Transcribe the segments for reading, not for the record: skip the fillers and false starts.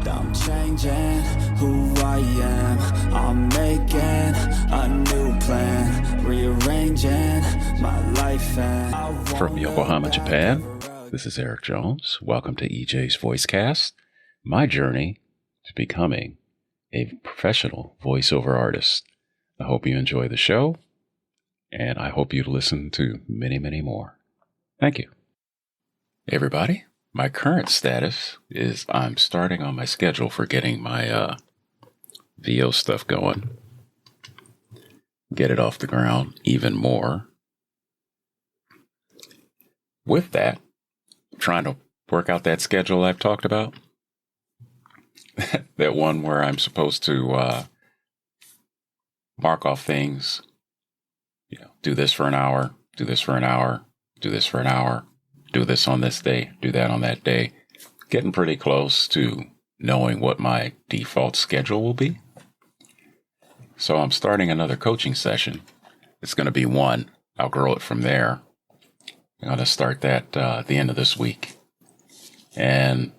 I'm changing who I am. I'm making a new plan, rearranging my life and from Yokohama, Japan, this is Eric Jones. Welcome to EJ's Voicecast, my journey to becoming a professional voiceover artist. I hope you enjoy the show, and I hope you listen to many, many more. Thank you. Hey everybody, my current status is I'm starting on my schedule for getting my VO stuff going. Get it off the ground even more. With that, I'm trying to work out that schedule I've talked about. That one where I'm supposed to mark off things, do this for an hour, do this for an hour, do this for an hour, do this on this day, do that on that day. Getting pretty close to knowing what my default schedule will be. So I'm starting another coaching session. It's going to be one. I'll grow it from there. I'm going to start that at the end of this week. And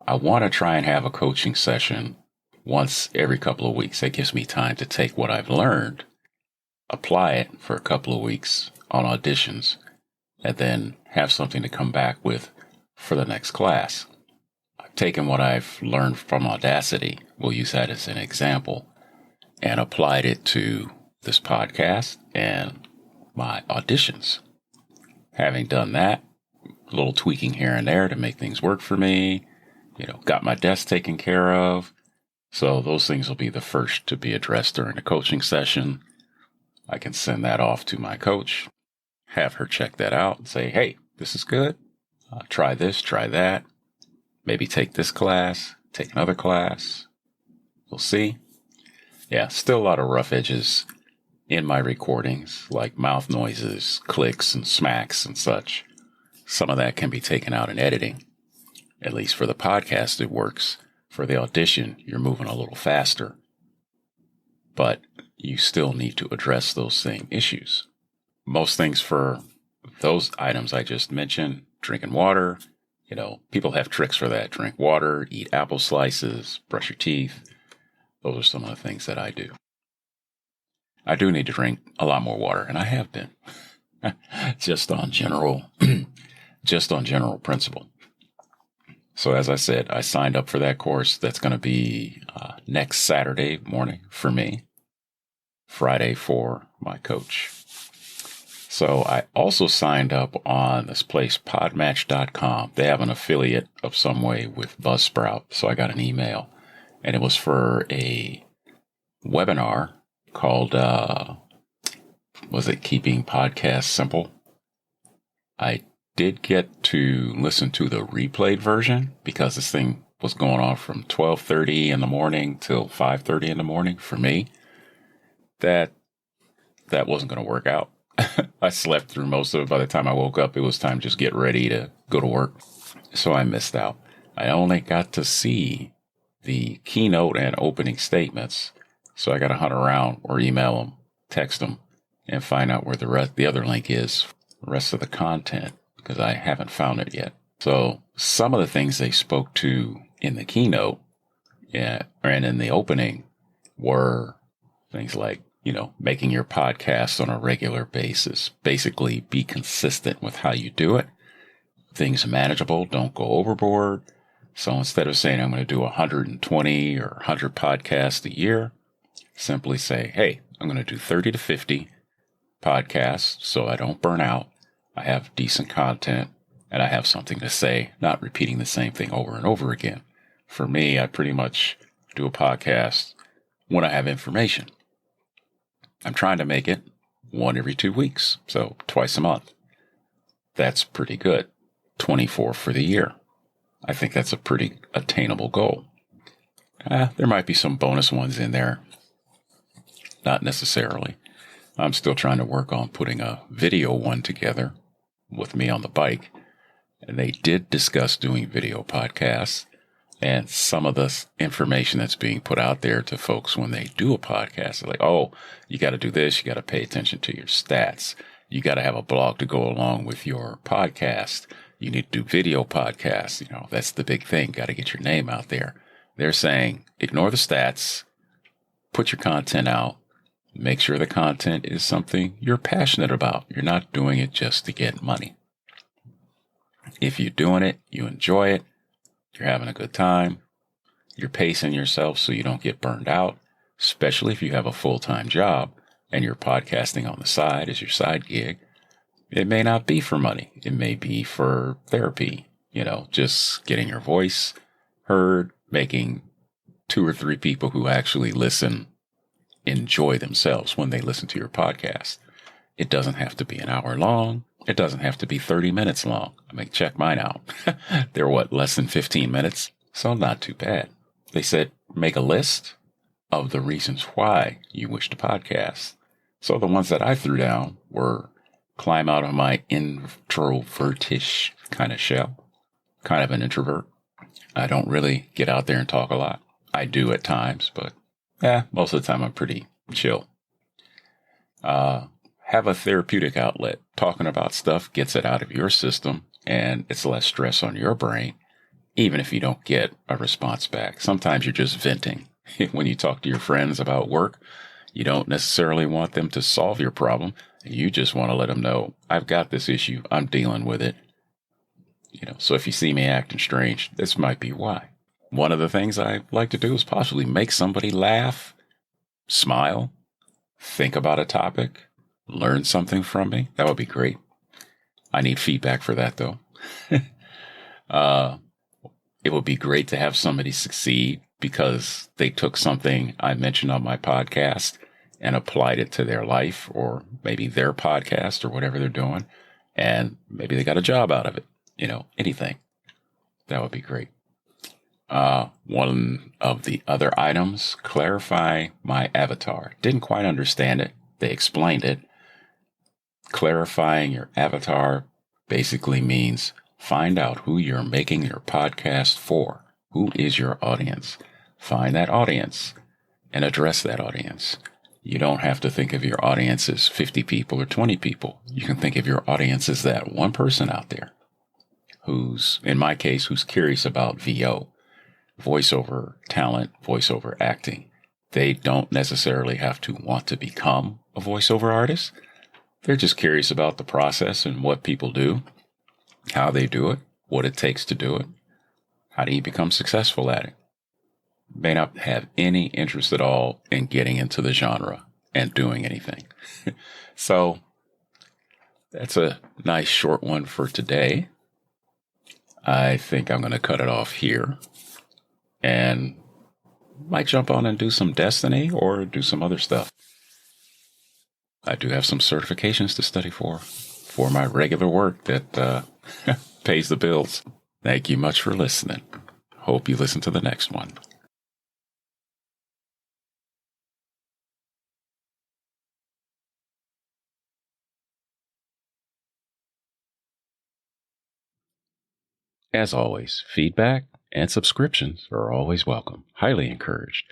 I want to try and have a coaching session once every couple of weeks. That gives me time to take what I've learned, apply it for a couple of weeks on auditions, and then have something to come back with for the next class. I've taken what I've learned from Audacity, we'll use that as an example, and applied it to this podcast and my auditions. Having done that, a little tweaking here and there to make things work for me, got my desk taken care of. So those things will be the first to be addressed during the coaching session. I can send that off to my coach, have her check that out and say, hey, this is good. Try this, try that. Maybe take this class, take another class. We'll see. Yeah, still a lot of rough edges in my recordings, like mouth noises, clicks and smacks and such. Some of that can be taken out in editing. At least for the podcast, it works. For the audition, you're moving a little faster. But you still need to address those same issues. Most things for those items I just mentioned, drinking water, people have tricks for that. Drink water, eat apple slices, brush your teeth. Those are some of the things that I do. I do need to drink a lot more water, and I have been. just on general principle. So as I said, I signed up for that course. That's going to be next Saturday morning for me, Friday for my coach. So I also signed up on this place, podmatch.com. They have an affiliate of some way with Buzzsprout. So I got an email, and it was for a webinar called, was it Keeping Podcasts Simple? I did get to listen to the replayed version because this thing was going on from 12:30 in the morning till 5:30 in the morning for me. That wasn't going to work out. I slept through most of it. By the time I woke up, it was time to just get ready to go to work. So I missed out. I only got to see the keynote and opening statements. So I got to hunt around or email them, text them, and find out where the other link is, the rest of the content, because I haven't found it yet. So some of the things they spoke to in the keynote and in the opening were things like, making your podcast on a regular basis. Basically, be consistent with how you do it. Things manageable, don't go overboard. So instead of saying I'm going to do 120 or 100 podcasts a year, simply say, hey, I'm going to do 30 to 50 podcasts so I don't burn out. I have decent content and I have something to say, not repeating the same thing over and over again. For me, I pretty much do a podcast when I have information. I'm trying to make it one every 2 weeks, so twice a month. That's pretty good. 24 for the year. I think that's a pretty attainable goal. There might be some bonus ones in there. Not necessarily. I'm still trying to work on putting a video one together with me on the bike. And they did discuss doing video podcasts. And some of the information that's being put out there to folks when they do a podcast, they're like, oh, you got to do this. You got to pay attention to your stats. You got to have a blog to go along with your podcast. You need to do video podcasts. That's the big thing. Got to get your name out there. They're saying, ignore the stats, put your content out, make sure the content is something you're passionate about. You're not doing it just to get money. If you're doing it, you enjoy it, you're having a good time, you're pacing yourself so you don't get burned out, especially if you have a full-time job and you're podcasting on the side as your side gig. It may not be for money. It may be for therapy, just getting your voice heard, making 2 or 3 people who actually listen enjoy themselves when they listen to your podcast. It doesn't have to be an hour long. It doesn't have to be 30 minutes long. Check mine out. They're less than 15 minutes. So not too bad. They said, make a list of the reasons why you wish to podcast. So the ones that I threw down were climb out of my introvertish kind of shell, kind of an introvert. I don't really get out there and talk a lot. I do at times, but most of the time I'm pretty chill. Have a therapeutic outlet. Talking about stuff gets it out of your system, and it's less stress on your brain, even if you don't get a response back. Sometimes you're just venting. When you talk to your friends about work, you don't necessarily want them to solve your problem. You just want to let them know, I've got this issue. I'm dealing with it. So if you see me acting strange, this might be why. One of the things I like to do is possibly make somebody laugh, smile, think about a topic, learn something from me. That would be great. I need feedback for that, though. It would be great to have somebody succeed because they took something I mentioned on my podcast and applied it to their life or maybe their podcast or whatever they're doing. And maybe they got a job out of it. Anything. That would be great. One of the other items, clarify my avatar. Didn't quite understand it. They explained it. Clarifying your avatar basically means find out who you're making your podcast for. Who is your audience? Find that audience and address that audience. You don't have to think of your audience as 50 people or 20 people. You can think of your audience as that one person out there who's, in my case, who's curious about VO, voiceover talent, voiceover acting. They don't necessarily have to want to become a voiceover artist. They're just curious about the process and what people do, how they do it, what it takes to do it. How do you become successful at it? May not have any interest at all in getting into the genre and doing anything. So that's a nice short one for today. I think I'm going to cut it off here and might jump on and do some Destiny or do some other stuff. I do have some certifications to study for my regular work that pays the bills. Thank you much for listening. Hope you listen to the next one. As always, feedback and subscriptions are always welcome, highly encouraged.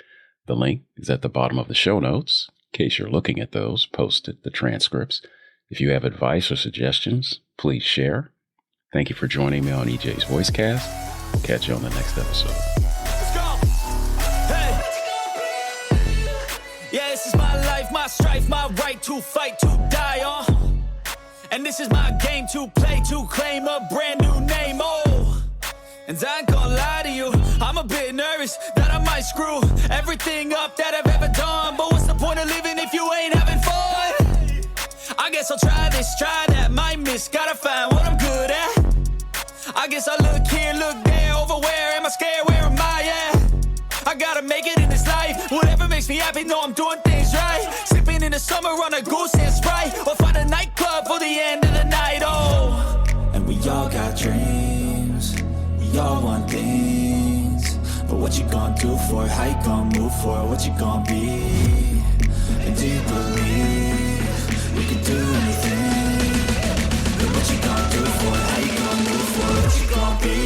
The link is at the bottom of the show notes, in case you're looking at those, posted the transcripts. If you have advice or suggestions, please share. Thank you for joining me on EJ's Voicecast. We'll catch you on the next episode. Let's go. Hey. Yeah, this is my life, my strife, my right to fight, to die on. And this is my game to play, to claim a brand new name, oh. And I ain't gonna lie to you, I'm a bit nervous that I might screw everything up that I've ever done. But what's the point of living if you ain't having fun? I guess I'll try this, try that, might miss, gotta find what I'm good at. I guess I look here, look there, over where am I scared, where am I at? I gotta make it in this life, whatever makes me happy, know I'm doing things right. Sipping in the summer on a goose and Sprite, or find a nightclub for the end of the night, oh. And we all got dreams, we all want things. But what you gonna do for it, how you gonna move for it, what you gonna be? And do you believe you can do anything? But what you gonna do for it, how you gonna move for it, what you gonna be?